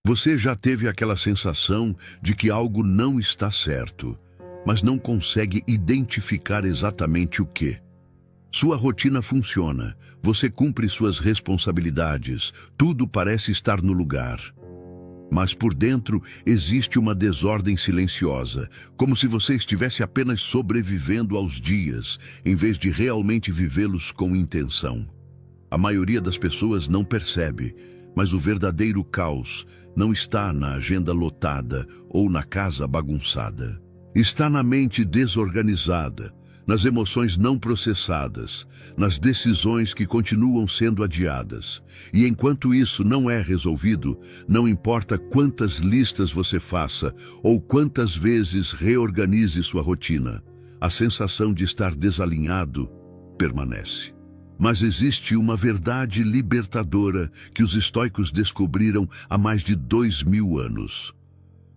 Você já teve aquela sensação de que algo não está certo, mas não consegue identificar exatamente o quê? Sua rotina funciona, você cumpre suas responsabilidades, tudo parece estar no lugar. Mas por dentro existe uma desordem silenciosa, como se você estivesse apenas sobrevivendo aos dias, em vez de realmente vivê-los com intenção. A maioria das pessoas não percebe, mas o verdadeiro caos não está na agenda lotada ou na casa bagunçada. Está na mente desorganizada, nas emoções não processadas, nas decisões que continuam sendo adiadas. E enquanto isso não é resolvido, não importa quantas listas você faça ou quantas vezes reorganize sua rotina, a sensação de estar desalinhado permanece. Mas existe uma verdade libertadora que os estoicos descobriram há mais de 2000 anos.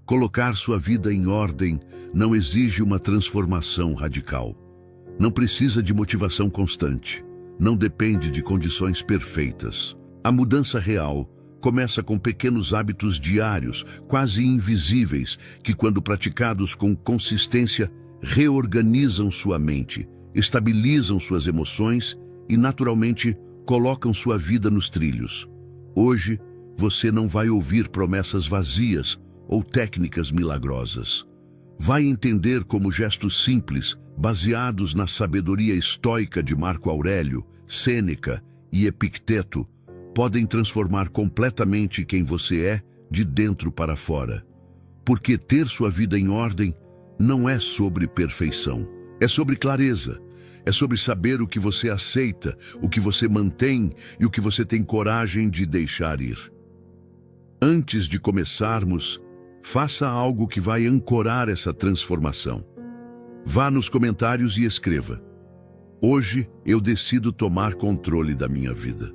Colocar sua vida em ordem não exige uma transformação radical. Não precisa de motivação constante. Não depende de condições perfeitas. A mudança real começa com pequenos hábitos diários, quase invisíveis, que, quando praticados com consistência, reorganizam sua mente, estabilizam suas emoções e, naturalmente, colocam sua vida nos trilhos. Hoje, você não vai ouvir promessas vazias ou técnicas milagrosas. Vai entender como gestos simples, baseados na sabedoria estoica de Marco Aurélio, Sêneca e Epicteto, podem transformar completamente quem você é de dentro para fora. Porque ter sua vida em ordem não é sobre perfeição, é sobre clareza. É sobre saber o que você aceita, o que você mantém e o que você tem coragem de deixar ir. Antes de começarmos, faça algo que vai ancorar essa transformação. Vá nos comentários e escreva: hoje eu decido tomar controle da minha vida.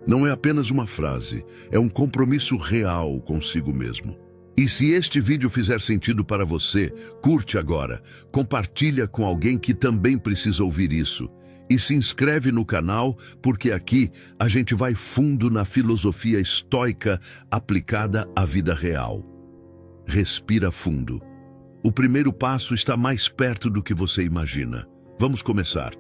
Não é apenas uma frase, é um compromisso real consigo mesmo. E se este vídeo fizer sentido para você, curte agora, compartilha com alguém que também precisa ouvir isso. E se inscreve no canal, porque aqui a gente vai fundo na filosofia estoica aplicada à vida real. Respira fundo. O primeiro passo está mais perto do que você imagina. Vamos começar.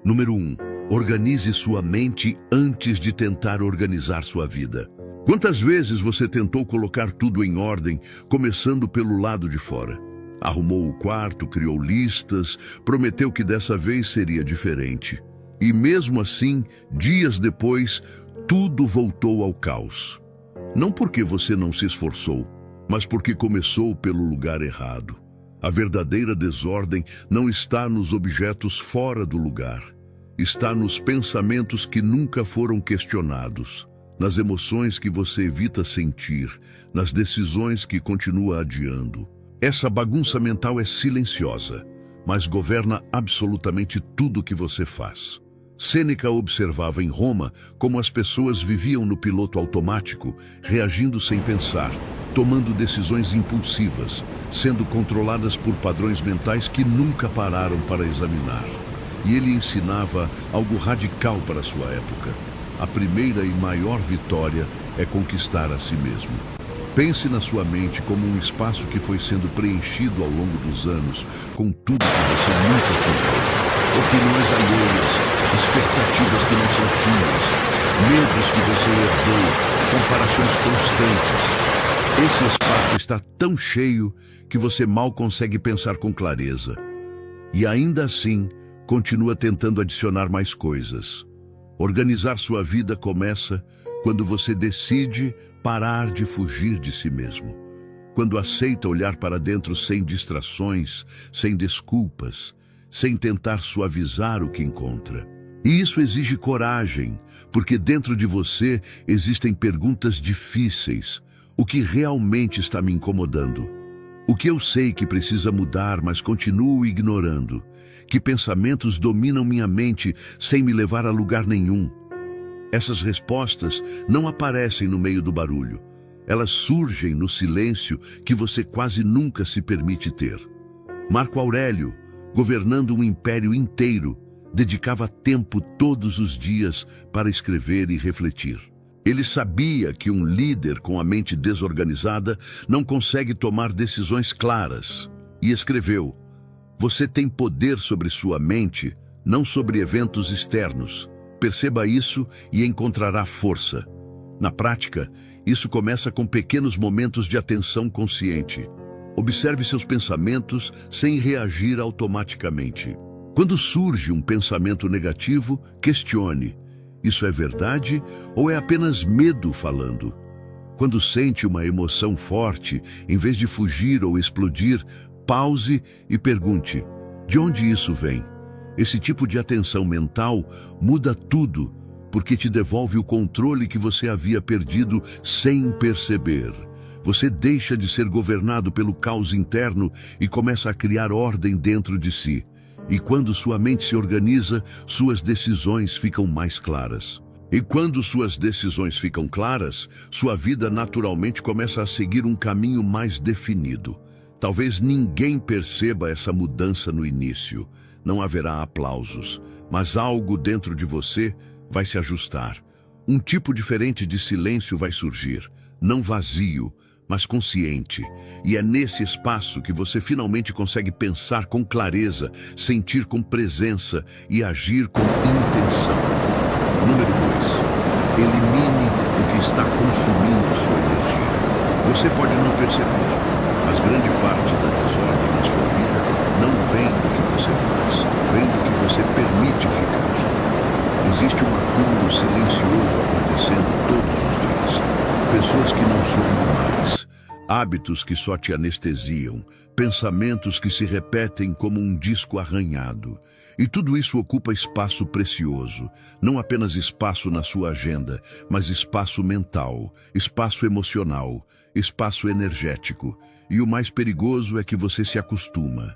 Número 1. Organize sua mente antes de tentar organizar sua vida. Quantas vezes você tentou colocar tudo em ordem, começando pelo lado de fora? Arrumou o quarto, criou listas, prometeu que dessa vez seria diferente. E mesmo assim, dias depois, tudo voltou ao caos. Não porque você não se esforçou, mas porque começou pelo lugar errado. A verdadeira desordem não está nos objetos fora do lugar. Está nos pensamentos que nunca foram questionados, nas emoções que você evita sentir, nas decisões que continua adiando. Essa bagunça mental é silenciosa, mas governa absolutamente tudo que você faz. Sêneca observava em Roma como as pessoas viviam no piloto automático, reagindo sem pensar, tomando decisões impulsivas, sendo controladas por padrões mentais que nunca pararam para examinar. E ele ensinava algo radical para sua época. A primeira e maior vitória é conquistar a si mesmo. Pense na sua mente como um espaço que foi sendo preenchido ao longo dos anos com tudo que você nunca fez. Opiniões alheias, expectativas que não são suas, medos que você herdou, comparações constantes. Esse espaço está tão cheio que você mal consegue pensar com clareza. E ainda assim, continua tentando adicionar mais coisas. Organizar sua vida começa quando você decide parar de fugir de si mesmo. Quando aceita olhar para dentro sem distrações, sem desculpas, sem tentar suavizar o que encontra. E isso exige coragem, porque dentro de você existem perguntas difíceis. O que realmente está me incomodando? O que eu sei que precisa mudar, mas continuo ignorando? Que pensamentos dominam minha mente sem me levar a lugar nenhum? Essas respostas não aparecem no meio do barulho. Elas surgem no silêncio que você quase nunca se permite ter. Marco Aurélio, governando um império inteiro, dedicava tempo todos os dias para escrever e refletir. Ele sabia que um líder com a mente desorganizada não consegue tomar decisões claras. E escreveu: você tem poder sobre sua mente, não sobre eventos externos. Perceba isso e encontrará força. Na prática, isso começa com pequenos momentos de atenção consciente. Observe seus pensamentos sem reagir automaticamente. Quando surge um pensamento negativo, questione: isso é verdade ou é apenas medo falando? Quando sente uma emoção forte, em vez de fugir ou explodir, pause e pergunte: de onde isso vem? Esse tipo de atenção mental muda tudo, porque te devolve o controle que você havia perdido sem perceber. Você deixa de ser governado pelo caos interno e começa a criar ordem dentro de si. E quando sua mente se organiza, suas decisões ficam mais claras. E quando suas decisões ficam claras, sua vida naturalmente começa a seguir um caminho mais definido. Talvez ninguém perceba essa mudança no início. Não haverá aplausos, mas algo dentro de você vai se ajustar. Um tipo diferente de silêncio vai surgir, não vazio, mas consciente. E é nesse espaço que você finalmente consegue pensar com clareza, sentir com presença e agir com intenção. Número 2. Elimine o que está consumindo sua energia. Você pode não perceber, mas grande parte da desordem na sua vida não vem do que você faz, vem do que você permite ficar. Existe um acúmulo silencioso acontecendo todos os dias. Pessoas que não somam mais, hábitos que só te anestesiam, pensamentos que se repetem como um disco arranhado. E tudo isso ocupa espaço precioso, não apenas espaço na sua agenda, mas espaço mental, espaço emocional, espaço energético. E o mais perigoso é que você se acostuma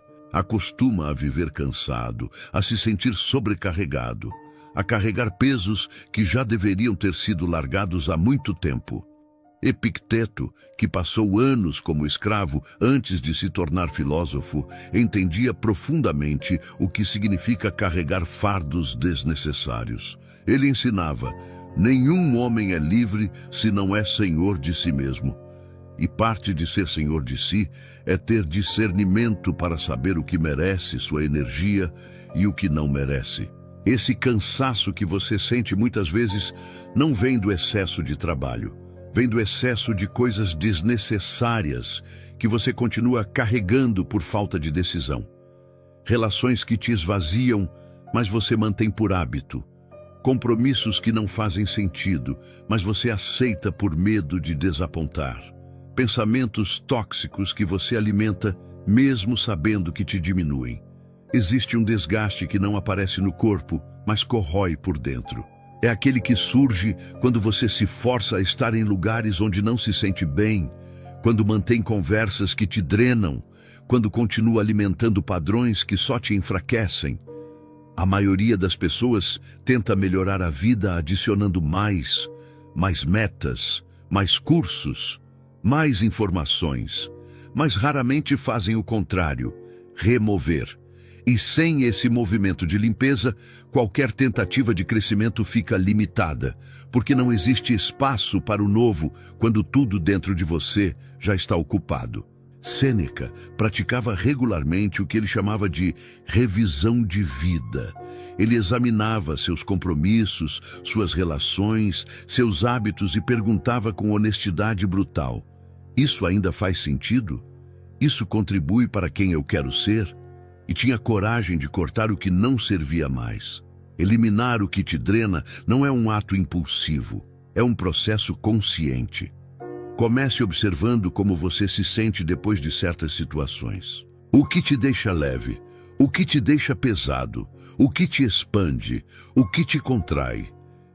a viver cansado, a se sentir sobrecarregado, a carregar pesos que já deveriam ter sido largados há muito tempo. Epicteto, que passou anos como escravo antes de se tornar filósofo, entendia profundamente o que significa carregar fardos desnecessários. Ele ensinava: nenhum homem é livre se não é senhor de si mesmo. E parte de ser senhor de si é ter discernimento para saber o que merece sua energia e o que não merece. Esse cansaço que você sente muitas vezes não vem do excesso de trabalho. Vem do excesso de coisas desnecessárias que você continua carregando por falta de decisão. Relações que te esvaziam, mas você mantém por hábito. Compromissos que não fazem sentido, mas você aceita por medo de desapontar. Pensamentos tóxicos que você alimenta, mesmo sabendo que te diminuem. Existe um desgaste que não aparece no corpo, mas corrói por dentro. É aquele que surge quando você se força a estar em lugares onde não se sente bem, quando mantém conversas que te drenam, quando continua alimentando padrões que só te enfraquecem. A maioria das pessoas tenta melhorar a vida adicionando mais metas, mais cursos, mais informações, mas raramente fazem o contrário, remover. E sem esse movimento de limpeza, qualquer tentativa de crescimento fica limitada, porque não existe espaço para o novo quando tudo dentro de você já está ocupado. Sêneca praticava regularmente o que ele chamava de revisão de vida. Ele examinava seus compromissos, suas relações, seus hábitos e perguntava com honestidade brutal: isso ainda faz sentido? Isso contribui para quem eu quero ser? E tinha coragem de cortar o que não servia mais. Eliminar o que te drena não é um ato impulsivo, é um processo consciente. Comece observando como você se sente depois de certas situações. O que te deixa leve? O que te deixa pesado? O que te expande? O que te contrai?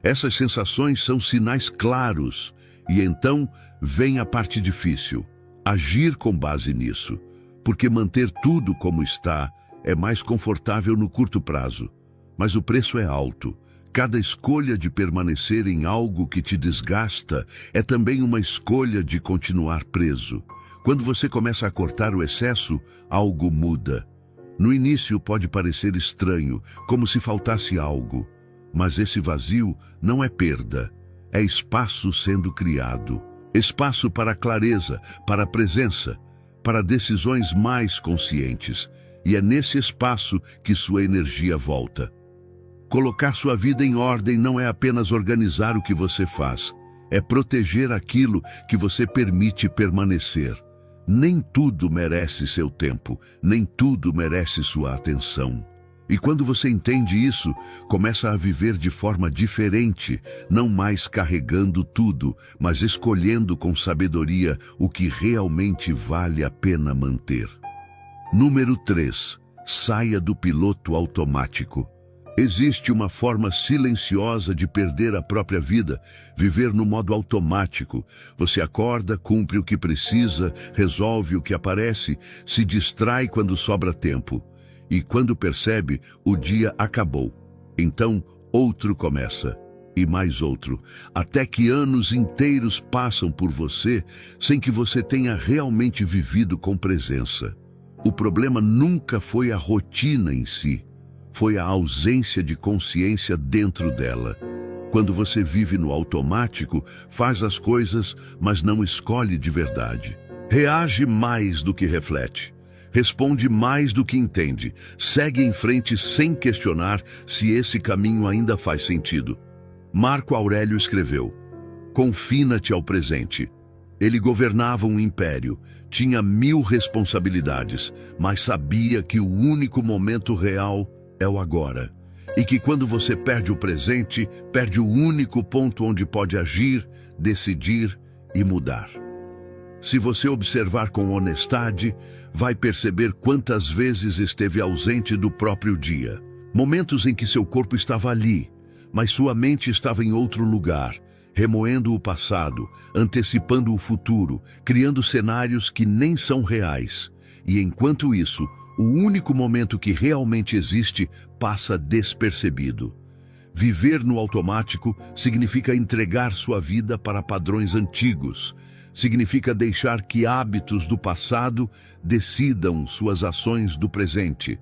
Essas sensações são sinais claros. E então vem a parte difícil: agir com base nisso. Porque manter tudo como está é mais confortável no curto prazo, mas o preço é alto. Cada escolha de permanecer em algo que te desgasta é também uma escolha de continuar preso. Quando você começa a cortar o excesso, algo muda. No início pode parecer estranho, como se faltasse algo, mas esse vazio não é perda, é espaço sendo criado. Espaço para clareza, para presença, para decisões mais conscientes. E é nesse espaço que sua energia volta. Colocar sua vida em ordem não é apenas organizar o que você faz, é proteger aquilo que você permite permanecer. Nem tudo merece seu tempo, nem tudo merece sua atenção. E quando você entende isso, começa a viver de forma diferente, não mais carregando tudo, mas escolhendo com sabedoria o que realmente vale a pena manter. Número 3. Saia do piloto automático. Existe uma forma silenciosa de perder a própria vida, viver no modo automático. Você acorda, cumpre o que precisa, resolve o que aparece, se distrai quando sobra tempo. E quando percebe, o dia acabou. Então, outro começa, e mais outro, até que anos inteiros passam por você sem que você tenha realmente vivido com presença. O problema nunca foi a rotina em si, foi a ausência de consciência dentro dela. Quando você vive no automático, faz as coisas, mas não escolhe de verdade. Reage mais do que reflete. Responde mais do que entende. Segue em frente sem questionar se esse caminho ainda faz sentido. Marco Aurélio escreveu: confina-te ao presente. Ele governava um império, tinha 1000 responsabilidades, mas sabia que o único momento real é o agora. E que quando você perde o presente, perde o único ponto onde pode agir, decidir e mudar. Se você observar com honestidade, vai perceber quantas vezes esteve ausente do próprio dia. Momentos em que seu corpo estava ali, mas sua mente estava em outro lugar, remoendo o passado, antecipando o futuro, criando cenários que nem são reais. E enquanto isso, o único momento que realmente existe passa despercebido. Viver no automático significa entregar sua vida para padrões antigos. Significa deixar que hábitos do passado decidam suas ações do presente.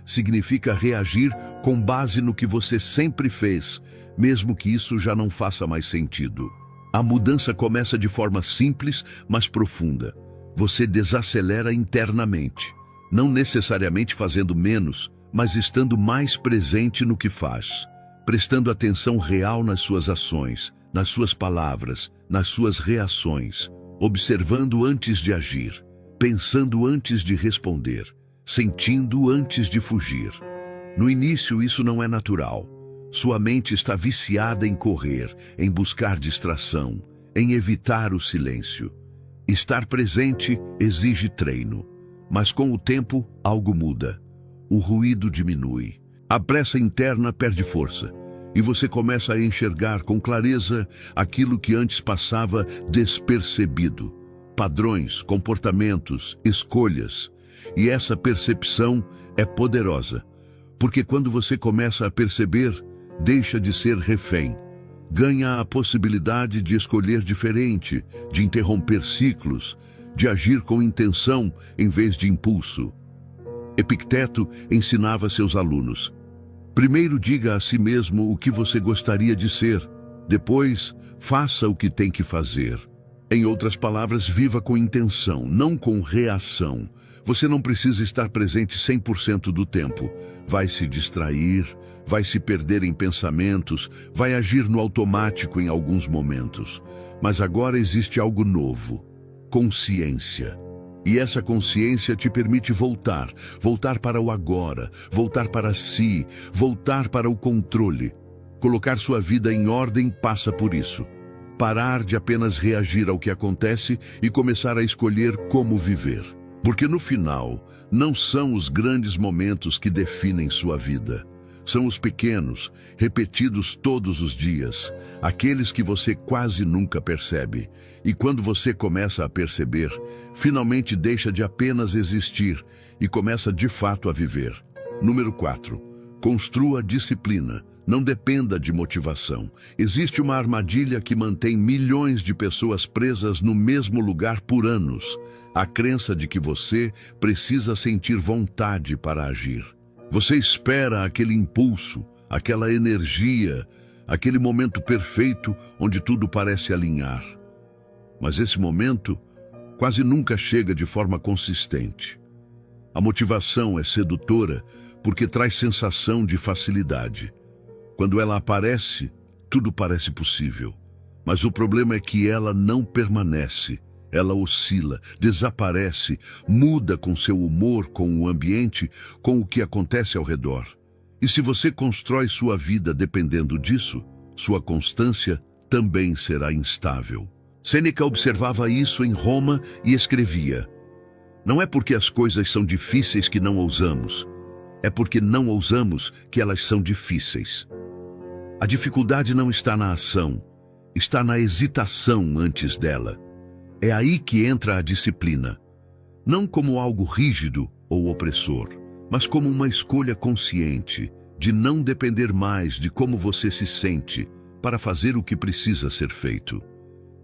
Significa reagir com base no que você sempre fez, mesmo que isso já não faça mais sentido. A mudança começa de forma simples, mas profunda. Você desacelera internamente, não necessariamente fazendo menos, mas estando mais presente no que faz, prestando atenção real nas suas ações, nas suas palavras, nas suas reações, observando antes de agir, pensando antes de responder, sentindo antes de fugir. No início isso não é natural. Sua mente está viciada em correr, em buscar distração, em evitar o silêncio. Estar presente exige treino, mas com o tempo algo muda. O ruído diminui, a pressa interna perde força, e você começa a enxergar com clareza aquilo que antes passava despercebido. Padrões, comportamentos, escolhas. E essa percepção é poderosa, porque quando você começa a perceber, deixa de ser refém. Ganha a possibilidade de escolher diferente, de interromper ciclos, de agir com intenção em vez de impulso. Epicteto ensinava seus alunos: primeiro diga a si mesmo o que você gostaria de ser, depois faça o que tem que fazer. Em outras palavras, viva com intenção, não com reação. Você não precisa estar presente 100% do tempo. Vai se distrair, vai se perder em pensamentos, vai agir no automático em alguns momentos. Mas agora existe algo novo: consciência. E essa consciência te permite voltar para o agora, voltar para si, voltar para o controle. Colocar sua vida em ordem passa por isso. Parar de apenas reagir ao que acontece e começar a escolher como viver. Porque no final, não são os grandes momentos que definem sua vida. São os pequenos, repetidos todos os dias, aqueles que você quase nunca percebe. E quando você começa a perceber, finalmente deixa de apenas existir e começa de fato a viver. Número 4. Construa disciplina. Não dependa de motivação. Existe uma armadilha que mantém milhões de pessoas presas no mesmo lugar por anos. A crença de que você precisa sentir vontade para agir. Você espera aquele impulso, aquela energia, aquele momento perfeito onde tudo parece alinhar. Mas esse momento quase nunca chega de forma consistente. A motivação é sedutora porque traz sensação de facilidade. Quando ela aparece, tudo parece possível. Mas o problema é que ela não permanece. Ela oscila, desaparece, muda com seu humor, com o ambiente, com o que acontece ao redor. E se você constrói sua vida dependendo disso, sua constância também será instável. Sêneca observava isso em Roma e escrevia: não é porque as coisas são difíceis que não ousamos, é porque não ousamos que elas são difíceis. A dificuldade não está na ação, está na hesitação antes dela. É aí que entra a disciplina, não como algo rígido ou opressor, mas como uma escolha consciente de não depender mais de como você se sente para fazer o que precisa ser feito.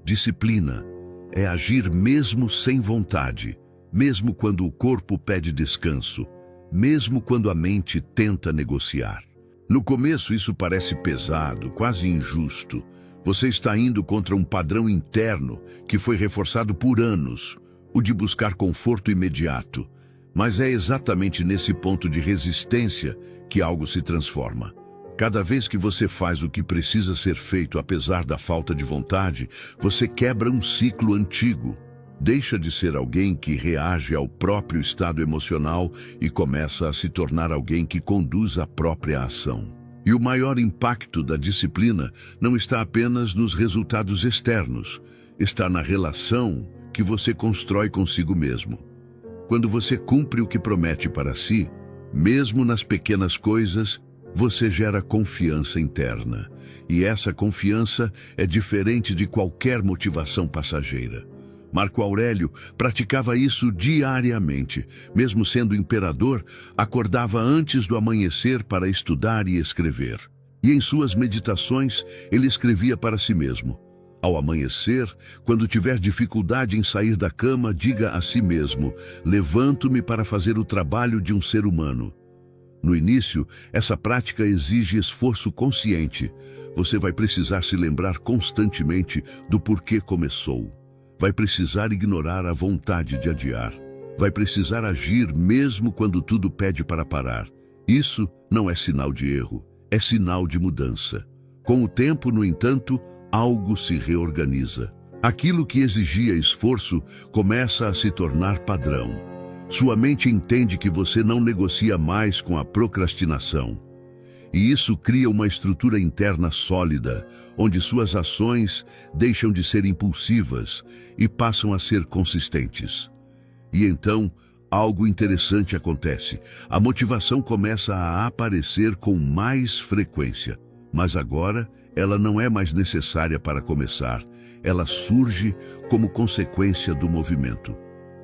Disciplina é agir mesmo sem vontade, mesmo quando o corpo pede descanso, mesmo quando a mente tenta negociar. No começo isso parece pesado, quase injusto. Você está indo contra um padrão interno que foi reforçado por anos, o de buscar conforto imediato. Mas é exatamente nesse ponto de resistência que algo se transforma. Cada vez que você faz o que precisa ser feito apesar da falta de vontade, você quebra um ciclo antigo. Deixa de ser alguém que reage ao próprio estado emocional e começa a se tornar alguém que conduz a própria ação. E o maior impacto da disciplina não está apenas nos resultados externos, está na relação que você constrói consigo mesmo. Quando você cumpre o que promete para si, mesmo nas pequenas coisas, você gera confiança interna. E essa confiança é diferente de qualquer motivação passageira. Marco Aurélio praticava isso diariamente. Mesmo sendo imperador, acordava antes do amanhecer para estudar e escrever. E em suas meditações, ele escrevia para si mesmo: ao amanhecer, quando tiver dificuldade em sair da cama, diga a si mesmo: levanto-me para fazer o trabalho de um ser humano. No início, essa prática exige esforço consciente. Você vai precisar se lembrar constantemente do porquê começou. Vai precisar ignorar a vontade de adiar. Vai precisar agir mesmo quando tudo pede para parar. Isso não é sinal de erro, é sinal de mudança. Com o tempo, no entanto, algo se reorganiza. Aquilo que exigia esforço começa a se tornar padrão. Sua mente entende que você não negocia mais com a procrastinação. E isso cria uma estrutura interna sólida, onde suas ações deixam de ser impulsivas e passam a ser consistentes. E então, algo interessante acontece. A motivação começa a aparecer com mais frequência. Mas agora, ela não é mais necessária para começar. Ela surge como consequência do movimento.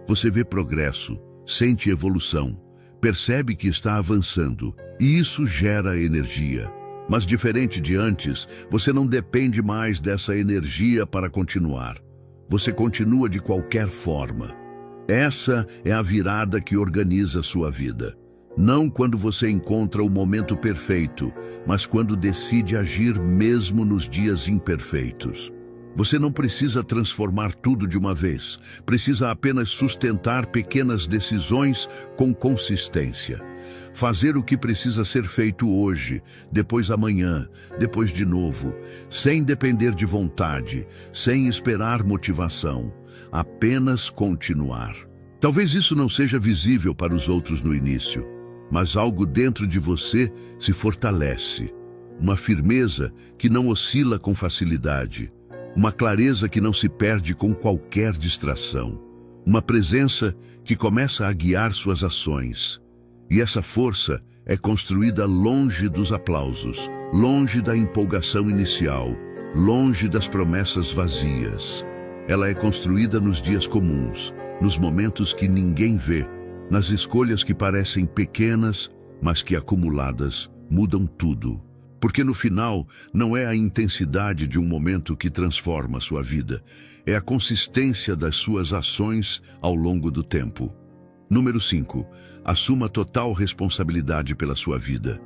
Você vê progresso, sente evolução, percebe que está avançando, e isso gera energia. Mas diferente de antes, você não depende mais dessa energia para continuar. Você continua de qualquer forma. Essa é a virada que organiza sua vida. Não quando você encontra o momento perfeito, mas quando decide agir mesmo nos dias imperfeitos. Você não precisa transformar tudo de uma vez, precisa apenas sustentar pequenas decisões com consistência. Fazer o que precisa ser feito hoje, depois amanhã, depois de novo, sem depender de vontade, sem esperar motivação, apenas continuar. Talvez isso não seja visível para os outros no início, mas algo dentro de você se fortalece. Uma firmeza que não oscila com facilidade. Uma clareza que não se perde com qualquer distração. Uma presença que começa a guiar suas ações. E essa força é construída longe dos aplausos, longe da empolgação inicial, longe das promessas vazias. Ela é construída nos dias comuns, nos momentos que ninguém vê, nas escolhas que parecem pequenas, mas que acumuladas mudam tudo. Porque no final, não é a intensidade de um momento que transforma sua vida, é a consistência das suas ações ao longo do tempo. Número 5. Assuma total responsabilidade pela sua vida.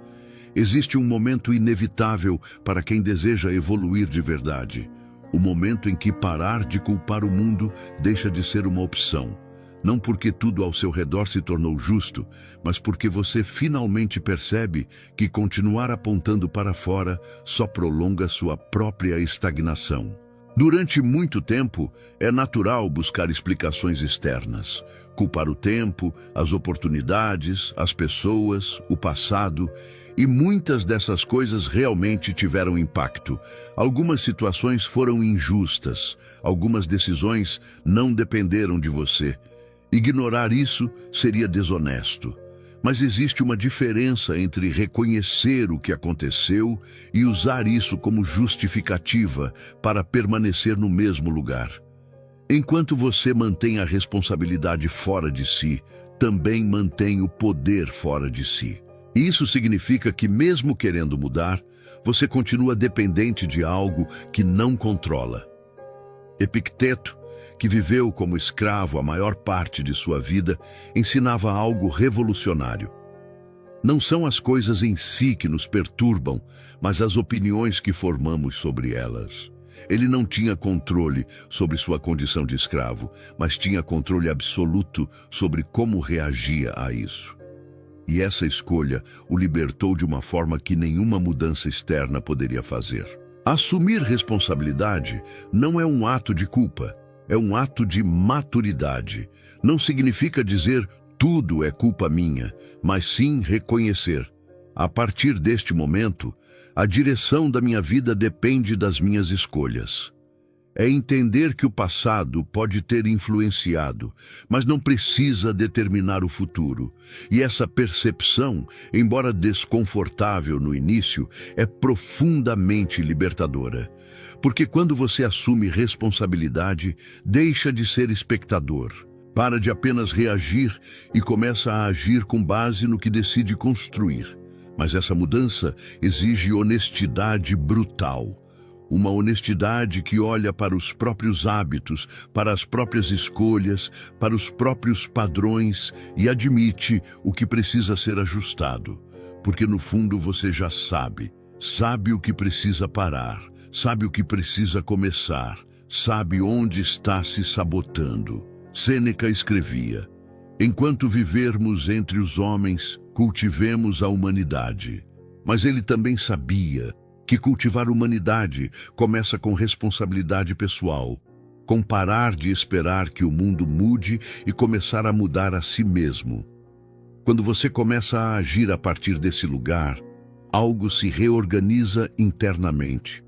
Existe um momento inevitável para quem deseja evoluir de verdade. O momento em que parar de culpar o mundo deixa de ser uma opção. Não porque tudo ao seu redor se tornou justo, mas porque você finalmente percebe que continuar apontando para fora só prolonga sua própria estagnação. Durante muito tempo, é natural buscar explicações externas. Culpar o tempo, as oportunidades, as pessoas, o passado. E muitas dessas coisas realmente tiveram impacto. Algumas situações foram injustas. Algumas decisões não dependeram de você. Ignorar isso seria desonesto. Mas existe uma diferença entre reconhecer o que aconteceu e usar isso como justificativa para permanecer no mesmo lugar. Enquanto você mantém a responsabilidade fora de si, também mantém o poder fora de si. Isso significa que, mesmo querendo mudar, você continua dependente de algo que não controla. Epicteto, que viveu como escravo a maior parte de sua vida, ensinava algo revolucionário. Não são as coisas em si que nos perturbam, mas as opiniões que formamos sobre elas. Ele não tinha controle sobre sua condição de escravo, mas tinha controle absoluto sobre como reagia a isso. E essa escolha o libertou de uma forma que nenhuma mudança externa poderia fazer. Assumir responsabilidade não é um ato de culpa, é um ato de maturidade. Não significa dizer tudo é culpa minha, mas sim reconhecer. A partir deste momento, a direção da minha vida depende das minhas escolhas. É entender que o passado pode ter influenciado, mas não precisa determinar o futuro. E essa percepção, embora desconfortável no início, é profundamente libertadora. Porque quando você assume responsabilidade, deixa de ser espectador. Para de apenas reagir e começa a agir com base no que decide construir. Mas essa mudança exige honestidade brutal. Uma honestidade que olha para os próprios hábitos, para as próprias escolhas, para os próprios padrões e admite o que precisa ser ajustado. Porque no fundo você já sabe o que precisa parar, sabe o que precisa começar, sabe onde está se sabotando. Sêneca escrevia: enquanto vivermos entre os homens, cultivemos a humanidade. Mas ele também sabia que cultivar humanidade começa com responsabilidade pessoal, com parar de esperar que o mundo mude e começar a mudar a si mesmo. Quando você começa a agir a partir desse lugar, algo se reorganiza internamente.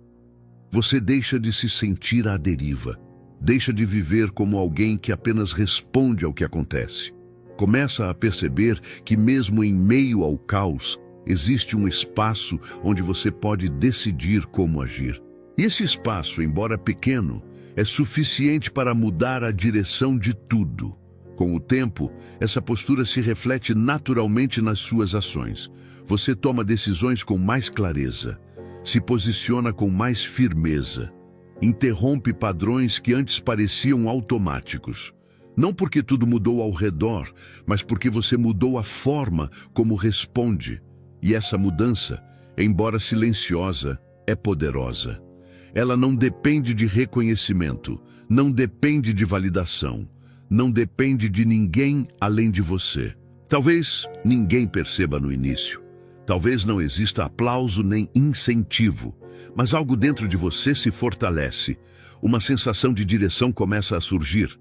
Você deixa de se sentir à deriva, deixa de viver como alguém que apenas responde ao que acontece. Começa a perceber que mesmo em meio ao caos, existe um espaço onde você pode decidir como agir. E esse espaço, embora pequeno, é suficiente para mudar a direção de tudo. Com o tempo, essa postura se reflete naturalmente nas suas ações. Você toma decisões com mais clareza, se posiciona com mais firmeza, interrompe padrões que antes pareciam automáticos. Não porque tudo mudou ao redor, mas porque você mudou a forma como responde. E essa mudança, embora silenciosa, é poderosa. Ela não depende de reconhecimento, não depende de validação, não depende de ninguém além de você. Talvez ninguém perceba no início. Talvez não exista aplauso nem incentivo, mas algo dentro de você se fortalece. Uma sensação de direção começa a surgir.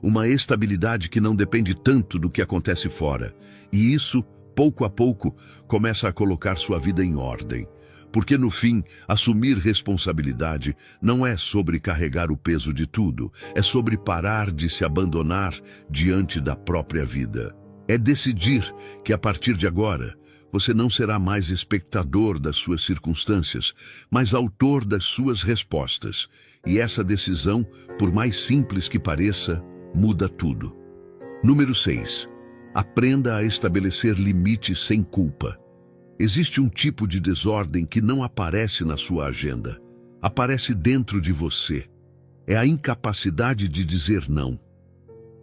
Uma estabilidade que não depende tanto do que acontece fora. E isso, pouco a pouco, começa a colocar sua vida em ordem. Porque no fim, assumir responsabilidade não é sobre carregar o peso de tudo, é sobre parar de se abandonar diante da própria vida. É decidir que a partir de agora, você não será mais espectador das suas circunstâncias, mas autor das suas respostas. E essa decisão, por mais simples que pareça, muda tudo. Número 6. Aprenda a estabelecer limites sem culpa. Existe um tipo de desordem que não aparece na sua agenda. Aparece dentro de você. É a incapacidade de dizer não.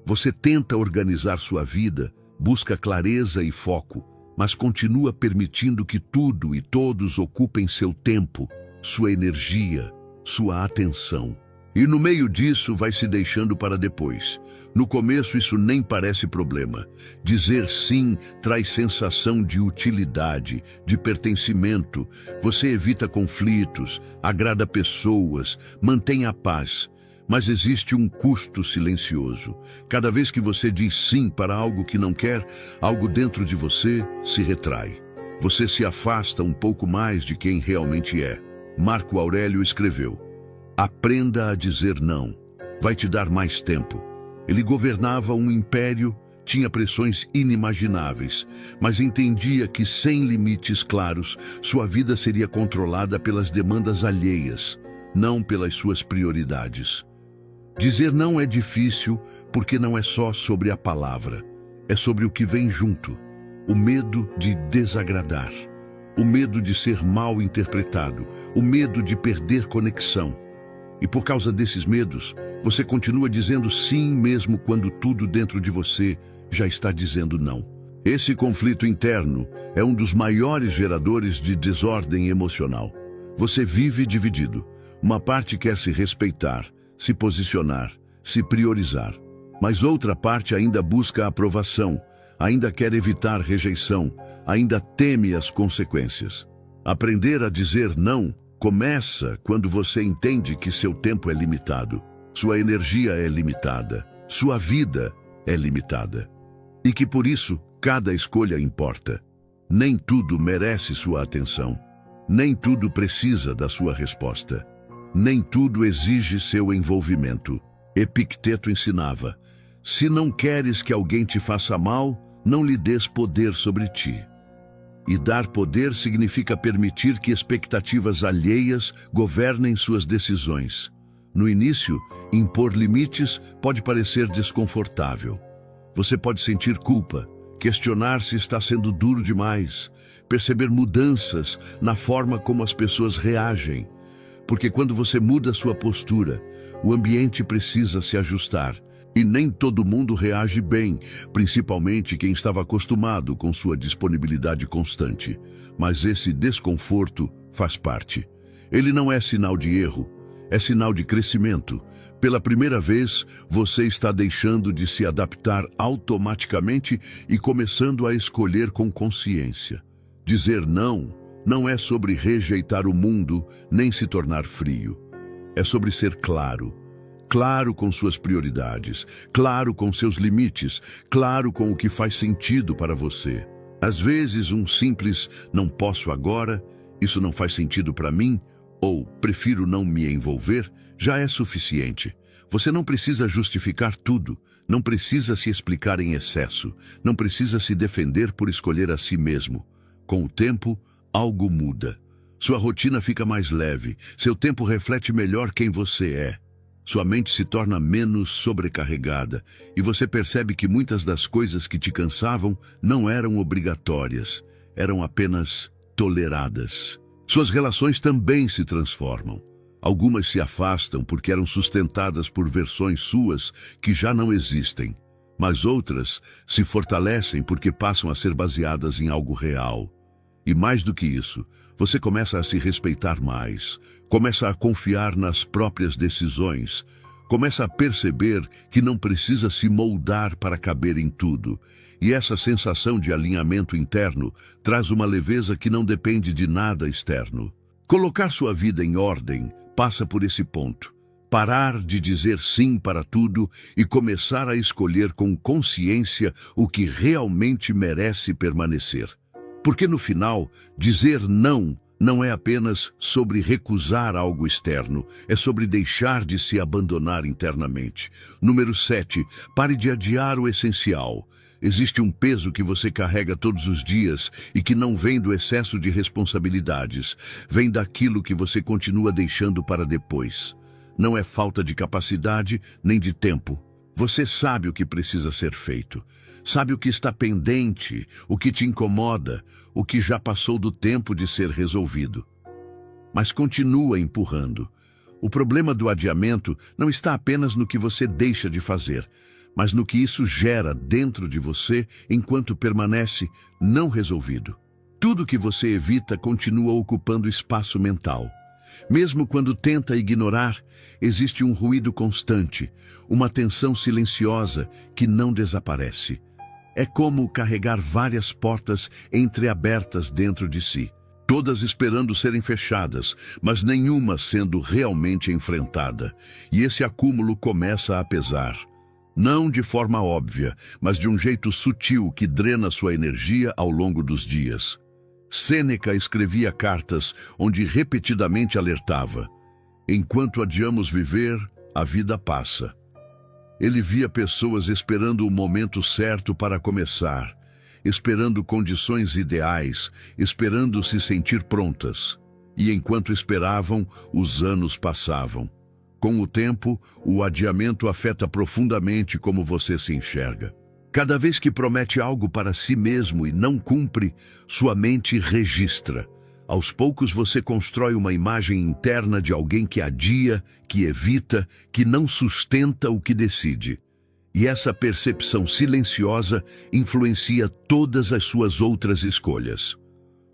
Você tenta organizar sua vida, busca clareza e foco, mas continua permitindo que tudo e todos ocupem seu tempo, sua energia, sua atenção. E no meio disso vai se deixando para depois. No começo isso nem parece problema. Dizer sim traz sensação de utilidade, de pertencimento. Você evita conflitos, agrada pessoas, mantém a paz. Mas existe um custo silencioso. Cada vez que você diz sim para algo que não quer, algo dentro de você se retrai. Você se afasta um pouco mais de quem realmente é. Marco Aurélio escreveu: aprenda a dizer não. Vai te dar mais tempo. Ele governava um império, tinha pressões inimagináveis, mas entendia que sem limites claros, sua vida seria controlada pelas demandas alheias, não pelas suas prioridades. Dizer não é difícil porque não é só sobre a palavra, é sobre o que vem junto. O medo de desagradar, o medo de ser mal interpretado, o medo de perder conexão. E por causa desses medos, você continua dizendo sim mesmo quando tudo dentro de você já está dizendo não. Esse conflito interno é um dos maiores geradores de desordem emocional. Você vive dividido. Uma parte quer se respeitar, se posicionar, se priorizar. Mas outra parte ainda busca aprovação, ainda quer evitar rejeição, ainda teme as consequências. Aprender a dizer não começa quando você entende que seu tempo é limitado, sua energia é limitada, sua vida é limitada. E que por isso cada escolha importa. Nem tudo merece sua atenção. Nem tudo precisa da sua resposta. Nem tudo exige seu envolvimento. Epicteto ensinava: se não queres que alguém te faça mal, não lhe des poder sobre ti. E dar poder significa permitir que expectativas alheias governem suas decisões. No início, impor limites pode parecer desconfortável. Você pode sentir culpa, questionar se está sendo duro demais, perceber mudanças na forma como as pessoas reagem. Porque quando você muda sua postura, o ambiente precisa se ajustar. E nem todo mundo reage bem, principalmente quem estava acostumado com sua disponibilidade constante. Mas esse desconforto faz parte. Ele não é sinal de erro, é sinal de crescimento. Pela primeira vez, você está deixando de se adaptar automaticamente e começando a escolher com consciência. Dizer não é sobre rejeitar o mundo, nem se tornar frio. É sobre ser claro. Claro com suas prioridades, claro com seus limites, claro com o que faz sentido para você. Às vezes, um simples "não posso agora", "isso não faz sentido para mim", ou "prefiro não me envolver", já é suficiente. Você não precisa justificar tudo, não precisa se explicar em excesso, não precisa se defender por escolher a si mesmo. Com o tempo, algo muda. Sua rotina fica mais leve, seu tempo reflete melhor quem você é. Sua mente se torna menos sobrecarregada e você percebe que muitas das coisas que te cansavam não eram obrigatórias, eram apenas toleradas. Suas relações também se transformam. Algumas se afastam porque eram sustentadas por versões suas que já não existem, mas outras se fortalecem porque passam a ser baseadas em algo real. E mais do que isso, você começa a se respeitar mais, começa a confiar nas próprias decisões, começa a perceber que não precisa se moldar para caber em tudo. E essa sensação de alinhamento interno traz uma leveza que não depende de nada externo. Colocar sua vida em ordem passa por esse ponto. Parar de dizer sim para tudo e começar a escolher com consciência o que realmente merece permanecer. Porque no final, dizer não é apenas sobre recusar algo externo, é sobre deixar de se abandonar internamente. Número 7, pare de adiar o essencial. Existe um peso que você carrega todos os dias e que não vem do excesso de responsabilidades, vem daquilo que você continua deixando para depois. Não é falta de capacidade nem de tempo. Você sabe o que precisa ser feito. Sabe o que está pendente, o que te incomoda, o que já passou do tempo de ser resolvido. Mas continua empurrando. O problema do adiamento não está apenas no que você deixa de fazer, mas no que isso gera dentro de você enquanto permanece não resolvido. Tudo que você evita continua ocupando espaço mental. Mesmo quando tenta ignorar, existe um ruído constante, uma tensão silenciosa que não desaparece. É como carregar várias portas entreabertas dentro de si, todas esperando serem fechadas, mas nenhuma sendo realmente enfrentada. E esse acúmulo começa a pesar. Não de forma óbvia, mas de um jeito sutil que drena sua energia ao longo dos dias. Sêneca escrevia cartas onde repetidamente alertava: enquanto adiamos viver, a vida passa. Ele via pessoas esperando o momento certo para começar, esperando condições ideais, esperando se sentir prontas. E enquanto esperavam, os anos passavam. Com o tempo, o adiamento afeta profundamente como você se enxerga. Cada vez que promete algo para si mesmo e não cumpre, sua mente registra. Aos poucos você constrói uma imagem interna de alguém que adia, que evita, que não sustenta o que decide. E essa percepção silenciosa influencia todas as suas outras escolhas.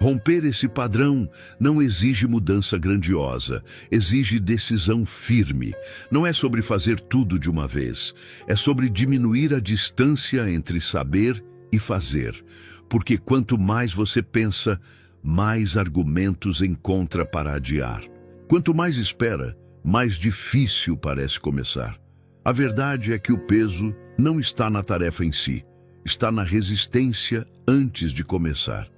Romper esse padrão não exige mudança grandiosa, exige decisão firme. Não é sobre fazer tudo de uma vez, é sobre diminuir a distância entre saber e fazer. Porque quanto mais você pensa, mais argumentos encontra para adiar. Quanto mais espera, mais difícil parece começar. A verdade é que o peso não está na tarefa em si, está na resistência antes de começar.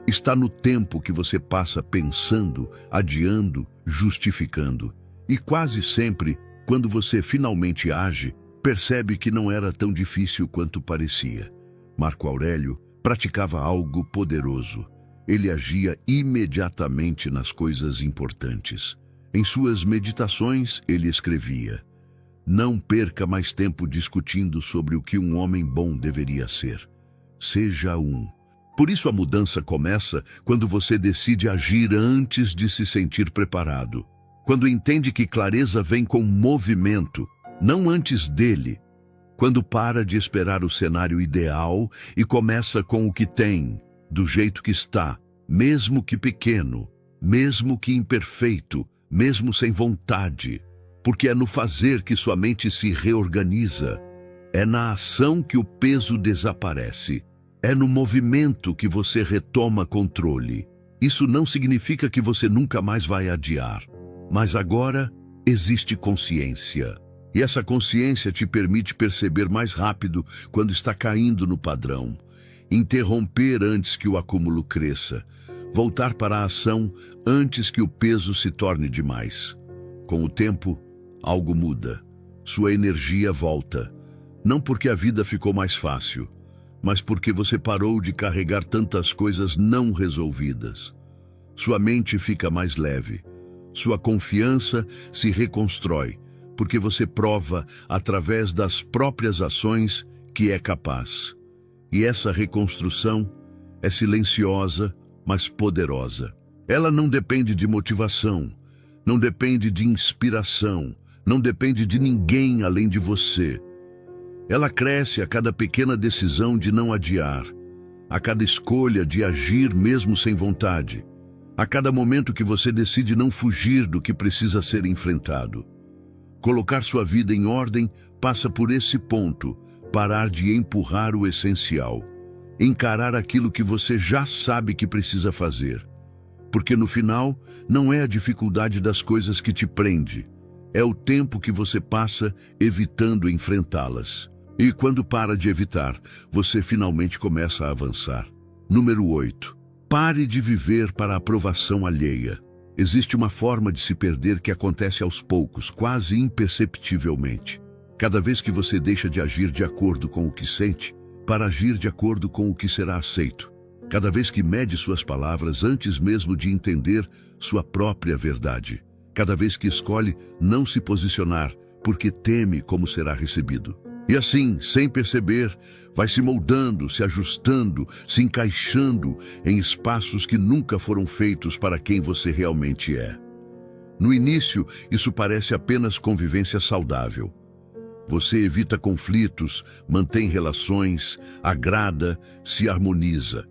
Está no tempo que você passa pensando, adiando, justificando. E quase sempre, quando você finalmente age, percebe que não era tão difícil quanto parecia. Marco Aurélio praticava algo poderoso. Ele agia imediatamente nas coisas importantes. Em suas meditações, ele escrevia: não perca mais tempo discutindo sobre o que um homem bom deveria ser. Seja um. Por isso a mudança começa quando você decide agir antes de se sentir preparado. Quando entende que clareza vem com movimento, não antes dele. Quando para de esperar o cenário ideal e começa com o que tem, do jeito que está, mesmo que pequeno, mesmo que imperfeito, mesmo sem vontade. Porque é no fazer que sua mente se reorganiza. É na ação que o peso desaparece. É no movimento que você retoma controle. Isso não significa que você nunca mais vai adiar. Mas agora existe consciência. E essa consciência te permite perceber mais rápido quando está caindo no padrão. Interromper antes que o acúmulo cresça. Voltar para a ação antes que o peso se torne demais. Com o tempo, algo muda. Sua energia volta. Não porque a vida ficou mais fácil, mas porque você parou de carregar tantas coisas não resolvidas. Sua mente fica mais leve. Sua confiança se reconstrói, porque você prova, através das próprias ações, que é capaz. E essa reconstrução é silenciosa, mas poderosa. Ela não depende de motivação, não depende de inspiração, não depende de ninguém além de você. Ela cresce a cada pequena decisão de não adiar, a cada escolha de agir mesmo sem vontade, a cada momento que você decide não fugir do que precisa ser enfrentado. Colocar sua vida em ordem passa por esse ponto, parar de empurrar o essencial, encarar aquilo que você já sabe que precisa fazer. Porque no final, não é a dificuldade das coisas que te prende, é o tempo que você passa evitando enfrentá-las. E quando para de evitar, você finalmente começa a avançar. Número 8. Pare de viver para a aprovação alheia. Existe uma forma de se perder que acontece aos poucos, quase imperceptivelmente. Cada vez que você deixa de agir de acordo com o que sente, para agir de acordo com o que será aceito. Cada vez que mede suas palavras antes mesmo de entender sua própria verdade. Cada vez que escolhe não se posicionar, porque teme como será recebido. E assim, sem perceber, vai se moldando, se ajustando, se encaixando em espaços que nunca foram feitos para quem você realmente é. No início, isso parece apenas convivência saudável. Você evita conflitos, mantém relações, agrada, se harmoniza.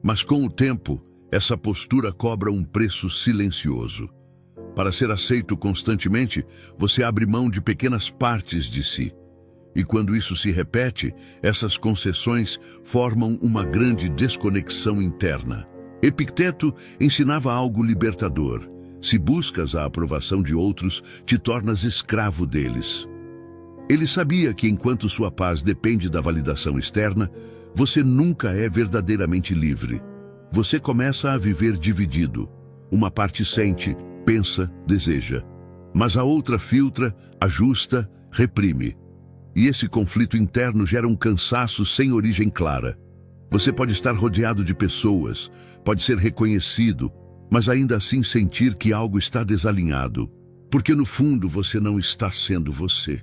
Mas com o tempo, essa postura cobra um preço silencioso. Para ser aceito constantemente, você abre mão de pequenas partes de si. E quando isso se repete, essas concessões formam uma grande desconexão interna. Epicteto ensinava algo libertador. Se buscas a aprovação de outros, te tornas escravo deles. Ele sabia que enquanto sua paz depende da validação externa, você nunca é verdadeiramente livre. Você começa a viver dividido. Uma parte sente, pensa, deseja. Mas a outra filtra, ajusta, reprime. E esse conflito interno gera um cansaço sem origem clara. Você pode estar rodeado de pessoas, pode ser reconhecido, mas ainda assim sentir que algo está desalinhado. Porque no fundo você não está sendo você.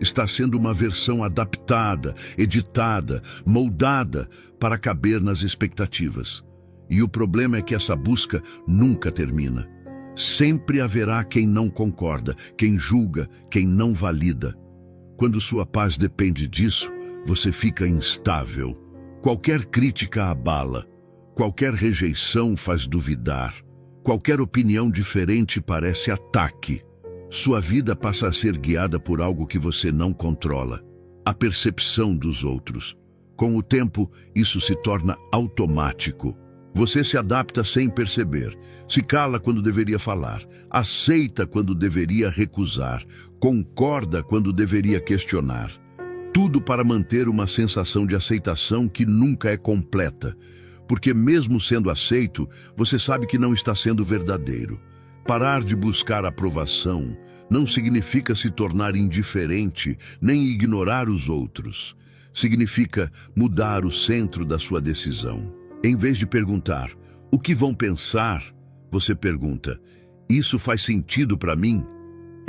Está sendo uma versão adaptada, editada, moldada para caber nas expectativas. E o problema é que essa busca nunca termina. Sempre haverá quem não concorda, quem julga, quem não valida. Quando sua paz depende disso, você fica instável. Qualquer crítica abala, qualquer rejeição faz duvidar, qualquer opinião diferente parece ataque. Sua vida passa a ser guiada por algo que você não controla, a percepção dos outros. Com o tempo, isso se torna automático. Você se adapta sem perceber, se cala quando deveria falar, aceita quando deveria recusar, concorda quando deveria questionar. Tudo para manter uma sensação de aceitação que nunca é completa, porque mesmo sendo aceito, você sabe que não está sendo verdadeiro. Parar de buscar aprovação não significa se tornar indiferente, nem ignorar os outros. Significa mudar o centro da sua decisão. Em vez de perguntar, o que vão pensar? Você pergunta, isso faz sentido para mim?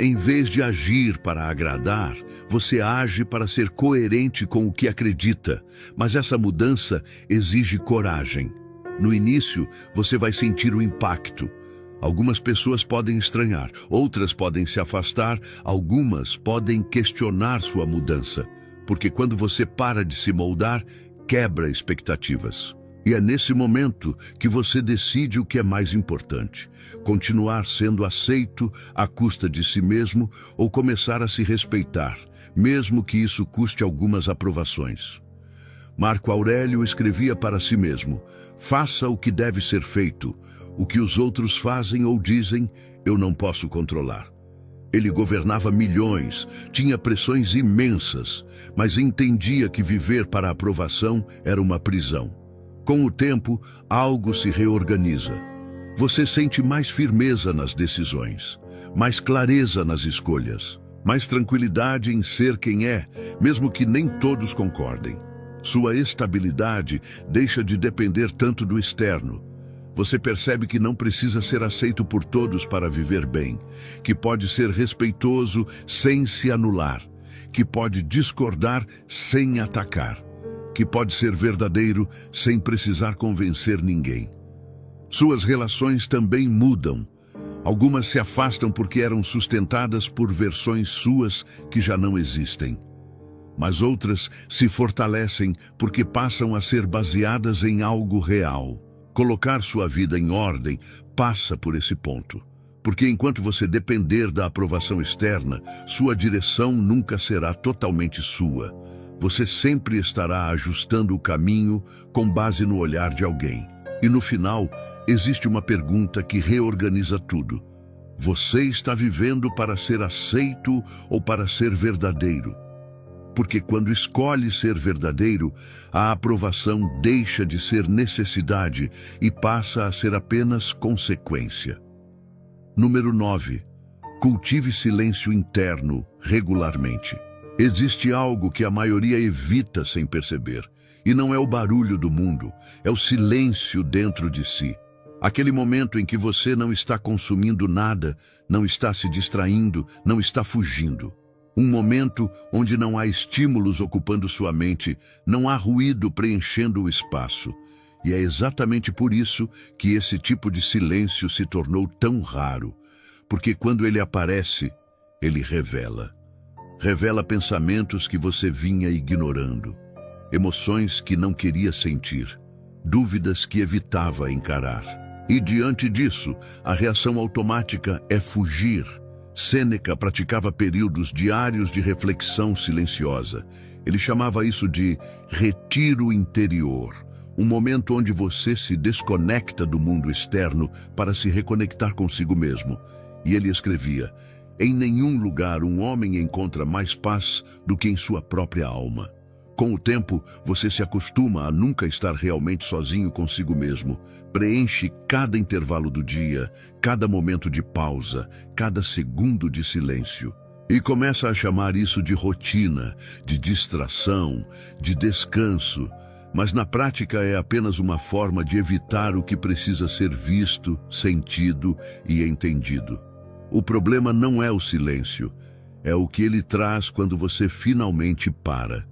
Em vez de agir para agradar, você age para ser coerente com o que acredita. Mas essa mudança exige coragem. No início, você vai sentir o impacto. Algumas pessoas podem estranhar, outras podem se afastar, algumas podem questionar sua mudança. Porque quando você para de se moldar, quebra expectativas. E é nesse momento que você decide o que é mais importante: continuar sendo aceito à custa de si mesmo ou começar a se respeitar, mesmo que isso custe algumas aprovações. Marco Aurélio escrevia para si mesmo: faça o que deve ser feito, o que os outros fazem ou dizem, eu não posso controlar. Ele governava milhões, tinha pressões imensas, mas entendia que viver para a aprovação era uma prisão. Com o tempo, algo se reorganiza. Você sente mais firmeza nas decisões, mais clareza nas escolhas, mais tranquilidade em ser quem é, mesmo que nem todos concordem. Sua estabilidade deixa de depender tanto do externo. Você percebe que não precisa ser aceito por todos para viver bem, que pode ser respeitoso sem se anular, que pode discordar sem atacar, que pode ser verdadeiro sem precisar convencer ninguém. Suas relações também mudam. Algumas se afastam porque eram sustentadas por versões suas que já não existem. Mas outras se fortalecem porque passam a ser baseadas em algo real. Colocar sua vida em ordem passa por esse ponto. Porque enquanto você depender da aprovação externa, sua direção nunca será totalmente sua. Você sempre estará ajustando o caminho com base no olhar de alguém. E no final, existe uma pergunta que reorganiza tudo. Você está vivendo para ser aceito ou para ser verdadeiro? Porque quando escolhe ser verdadeiro, a aprovação deixa de ser necessidade e passa a ser apenas consequência. Número 9. Cultive silêncio interno regularmente. Existe algo que a maioria evita sem perceber, e não é o barulho do mundo, é o silêncio dentro de si. Aquele momento em que você não está consumindo nada, não está se distraindo, não está fugindo. Um momento onde não há estímulos ocupando sua mente, não há ruído preenchendo o espaço. E é exatamente por isso que esse tipo de silêncio se tornou tão raro, porque quando ele aparece, ele revela. Revela pensamentos que você vinha ignorando, emoções que não queria sentir, dúvidas que evitava encarar. E diante disso, a reação automática é fugir. Sêneca praticava períodos diários de reflexão silenciosa. Ele chamava isso de retiro interior, um momento onde você se desconecta do mundo externo para se reconectar consigo mesmo. E ele escrevia: em nenhum lugar um homem encontra mais paz do que em sua própria alma. Com o tempo, você se acostuma a nunca estar realmente sozinho consigo mesmo. Preenche cada intervalo do dia, cada momento de pausa, cada segundo de silêncio. E começa a chamar isso de rotina, de distração, de descanso. Mas na prática é apenas uma forma de evitar o que precisa ser visto, sentido e entendido. O problema não é o silêncio, é o que ele traz quando você finalmente para.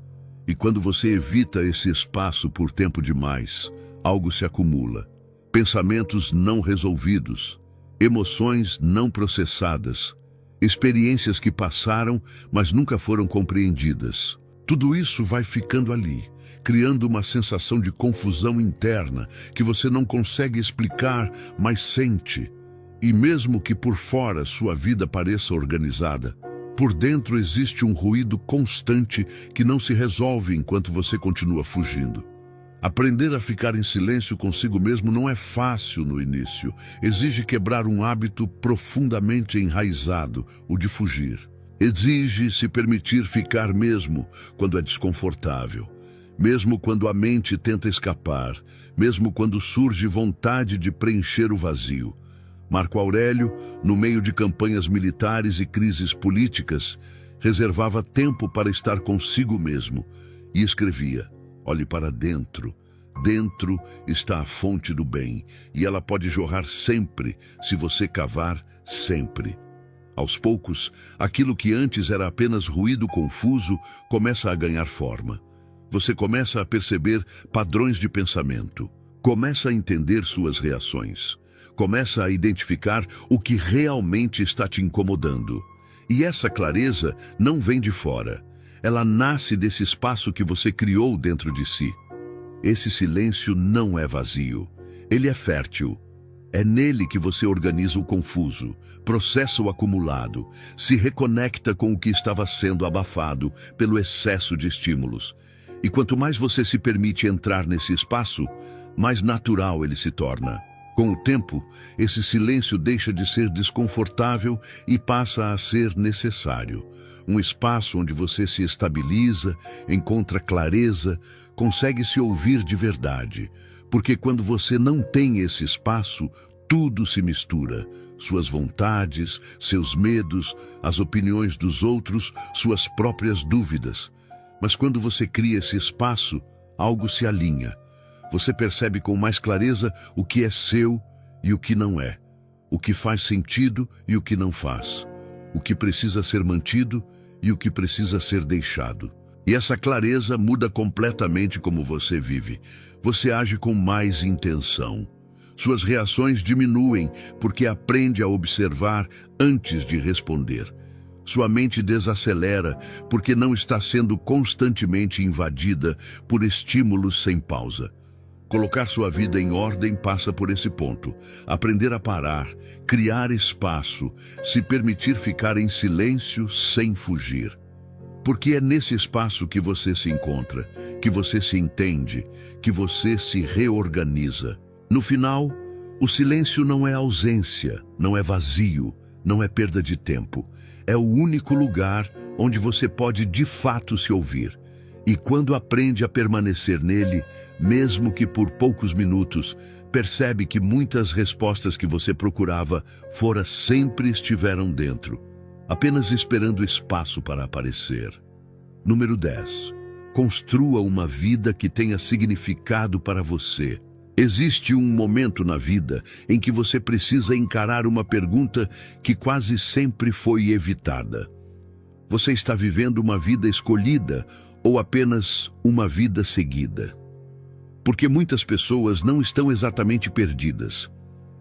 E quando você evita esse espaço por tempo demais, algo se acumula. Pensamentos não resolvidos, emoções não processadas, experiências que passaram, mas nunca foram compreendidas. Tudo isso vai ficando ali, criando uma sensação de confusão interna que você não consegue explicar, mas sente. E mesmo que por fora sua vida pareça organizada, por dentro existe um ruído constante que não se resolve enquanto você continua fugindo. Aprender a ficar em silêncio consigo mesmo não é fácil no início. Exige quebrar um hábito profundamente enraizado, o de fugir. Exige se permitir ficar mesmo quando é desconfortável, mesmo quando a mente tenta escapar, mesmo quando surge vontade de preencher o vazio. Marco Aurélio, no meio de campanhas militares e crises políticas, reservava tempo para estar consigo mesmo e escrevia: olhe para dentro. Dentro está a fonte do bem, e ela pode jorrar sempre, se você cavar sempre. Aos poucos, aquilo que antes era apenas ruído confuso começa a ganhar forma. Você começa a perceber padrões de pensamento, começa a entender suas reações, começa a identificar o que realmente está te incomodando. E essa clareza não vem de fora. Ela nasce desse espaço que você criou dentro de si. Esse silêncio não é vazio. Ele é fértil. É nele que você organiza o confuso, processa o acumulado, se reconecta com o que estava sendo abafado pelo excesso de estímulos. E quanto mais você se permite entrar nesse espaço, mais natural ele se torna. Com o tempo, esse silêncio deixa de ser desconfortável e passa a ser necessário. Um espaço onde você se estabiliza, encontra clareza, consegue se ouvir de verdade. Porque quando você não tem esse espaço, tudo se mistura. Suas vontades, seus medos, as opiniões dos outros, suas próprias dúvidas. Mas quando você cria esse espaço, algo se alinha. Você percebe com mais clareza o que é seu e o que não é, o que faz sentido e o que não faz, o que precisa ser mantido e o que precisa ser deixado. E essa clareza muda completamente como você vive. Você age com mais intenção. Suas reações diminuem porque aprende a observar antes de responder. Sua mente desacelera porque não está sendo constantemente invadida por estímulos sem pausa. Colocar sua vida em ordem passa por esse ponto. Aprender a parar, criar espaço, se permitir ficar em silêncio sem fugir. Porque é nesse espaço que você se encontra, que você se entende, que você se reorganiza. No final, o silêncio não é ausência, não é vazio, não é perda de tempo. É o único lugar onde você pode de fato se ouvir. E quando aprende a permanecer nele, mesmo que por poucos minutos, percebe que muitas respostas que você procurava fora sempre estiveram dentro, apenas esperando espaço para aparecer. Número 10. Construa uma vida que tenha significado para você. Existe um momento na vida em que você precisa encarar uma pergunta que quase sempre foi evitada. Você está vivendo uma vida escolhida ou apenas uma vida seguida? Porque muitas pessoas não estão exatamente perdidas.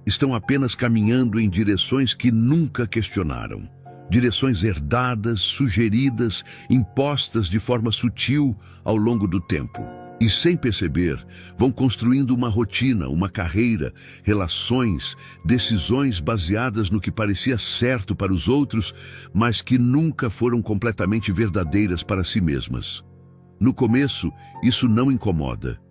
Estão apenas caminhando em direções que nunca questionaram. Direções herdadas, sugeridas, impostas de forma sutil ao longo do tempo. E sem perceber, vão construindo uma rotina, uma carreira, relações, decisões baseadas no que parecia certo para os outros, mas que nunca foram completamente verdadeiras para si mesmas. No começo, isso não incomoda.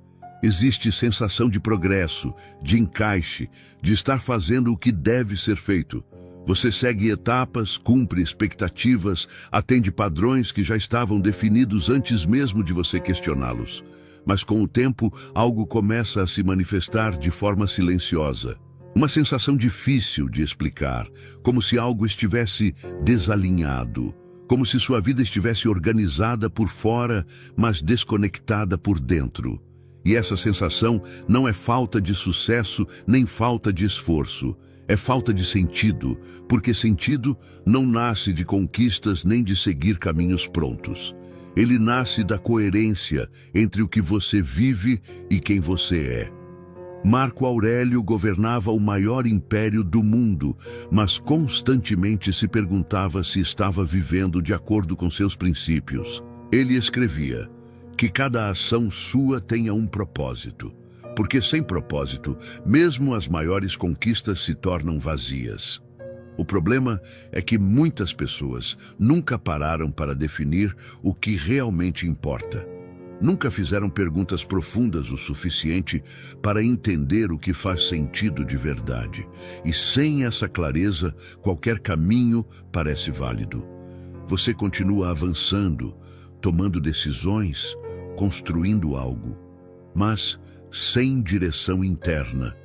Existe sensação de progresso, de encaixe, de estar fazendo o que deve ser feito. Você segue etapas, cumpre expectativas, atende padrões que já estavam definidos antes mesmo de você questioná-los. Mas com o tempo, algo começa a se manifestar de forma silenciosa. Uma sensação difícil de explicar, como se algo estivesse desalinhado, como se sua vida estivesse organizada por fora, mas desconectada por dentro. E essa sensação não é falta de sucesso nem falta de esforço. É falta de sentido, porque sentido não nasce de conquistas nem de seguir caminhos prontos. Ele nasce da coerência entre o que você vive e quem você é. Marco Aurélio governava o maior império do mundo, mas constantemente se perguntava se estava vivendo de acordo com seus princípios. Ele escrevia que cada ação sua tenha um propósito. Porque sem propósito, mesmo as maiores conquistas se tornam vazias. O problema é que muitas pessoas nunca pararam para definir o que realmente importa. Nunca fizeram perguntas profundas o suficiente para entender o que faz sentido de verdade. E sem essa clareza, qualquer caminho parece válido. Você continua avançando, tomando decisões, construindo algo. Mas sem direção interna,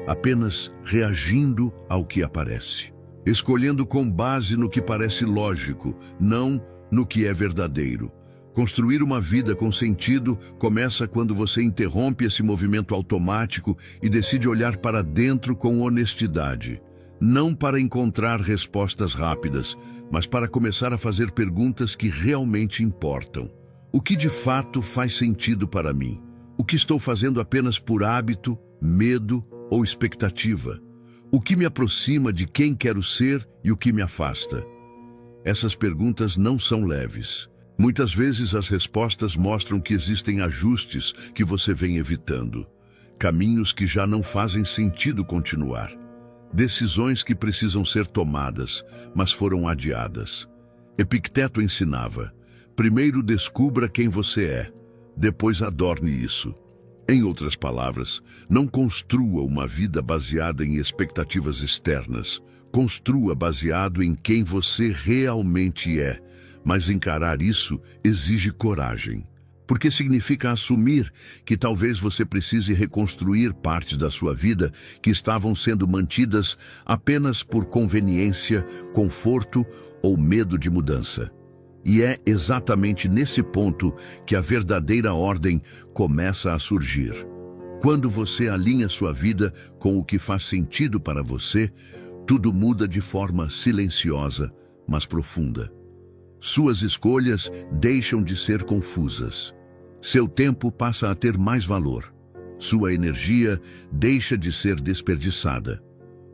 apenas reagindo ao que aparece, escolhendo com base no que parece lógico, não no que é verdadeiro. Construir uma vida com sentido começa quando você interrompe esse movimento automático e decide olhar para dentro com honestidade, não para encontrar respostas rápidas, mas para começar a fazer perguntas que realmente importam. O que de fato faz sentido para mim? O que estou fazendo apenas por hábito, medo ou expectativa? O que me aproxima de quem quero ser e o que me afasta? Essas perguntas não são leves. Muitas vezes as respostas mostram que existem ajustes que você vem evitando, caminhos que já não fazem sentido continuar, decisões que precisam ser tomadas, mas foram adiadas. Epicteto ensinava: primeiro descubra quem você é, depois adorne isso. Em outras palavras, não construa uma vida baseada em expectativas externas. Construa baseado em quem você realmente é. Mas encarar isso exige coragem. Porque significa assumir que talvez você precise reconstruir partes da sua vida que estavam sendo mantidas apenas por conveniência, conforto ou medo de mudança. E é exatamente nesse ponto que a verdadeira ordem começa a surgir. Quando você alinha sua vida com o que faz sentido para você, tudo muda de forma silenciosa, mas profunda. Suas escolhas deixam de ser confusas. Seu tempo passa a ter mais valor. Sua energia deixa de ser desperdiçada.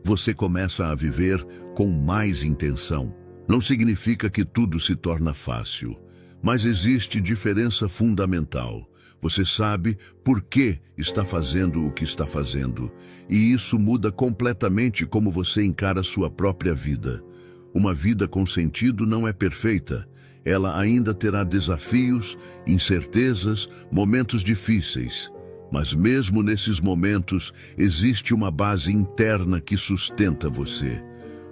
Você começa a viver com mais intenção. Não significa que tudo se torna fácil, mas existe diferença fundamental. Você sabe por que está fazendo o que está fazendo, e isso muda completamente como você encara sua própria vida. Uma vida com sentido não é perfeita. Ela ainda terá desafios, incertezas, momentos difíceis. Mas mesmo nesses momentos, existe uma base interna que sustenta você.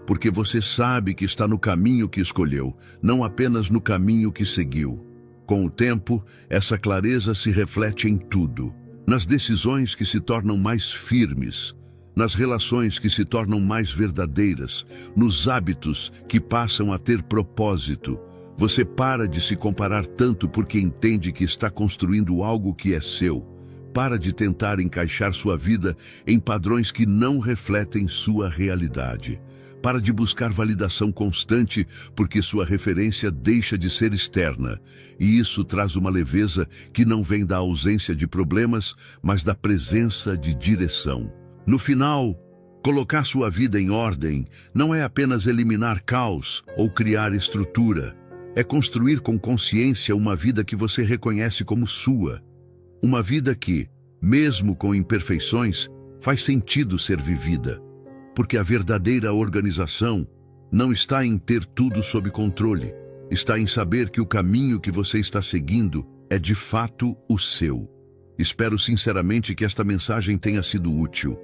Porque você sabe que está no caminho que escolheu, não apenas no caminho que seguiu. Com o tempo, essa clareza se reflete em tudo. Nas decisões que se tornam mais firmes, nas relações que se tornam mais verdadeiras, nos hábitos que passam a ter propósito. Você para de se comparar tanto porque entende que está construindo algo que é seu. Para de tentar encaixar sua vida em padrões que não refletem sua realidade. Para de buscar validação constante, porque sua referência deixa de ser externa. E isso traz uma leveza que não vem da ausência de problemas, mas da presença de direção. No final, Colocar sua vida em ordem não é apenas eliminar caos ou criar estrutura. É construir com consciência uma vida que você reconhece como sua. Uma vida que, mesmo com imperfeições, faz sentido ser vivida. Porque a verdadeira organização não está em ter tudo sob controle. Está em saber que o caminho que você está seguindo é de fato o seu. Espero sinceramente que esta mensagem tenha sido útil.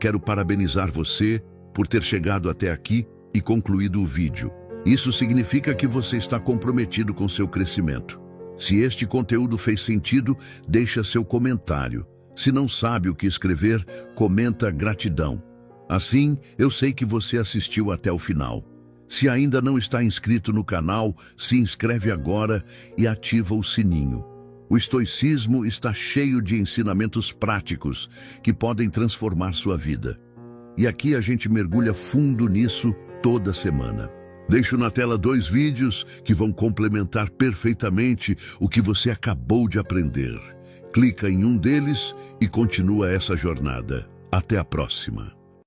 Quero parabenizar você por ter chegado até aqui e concluído o vídeo. Isso significa que você está comprometido com seu crescimento. Se este conteúdo fez sentido, deixa seu comentário. Se não sabe o que escrever, comenta gratidão. Assim, eu sei que você assistiu até o final. Se ainda não está inscrito no canal, se inscreve agora e ativa o sininho. O estoicismo está cheio de ensinamentos práticos que podem transformar sua vida. E aqui a gente mergulha fundo nisso toda semana. Deixo na tela 2 vídeos que vão complementar perfeitamente o que você acabou de aprender. Clica em um deles e continua essa jornada. Até a próxima.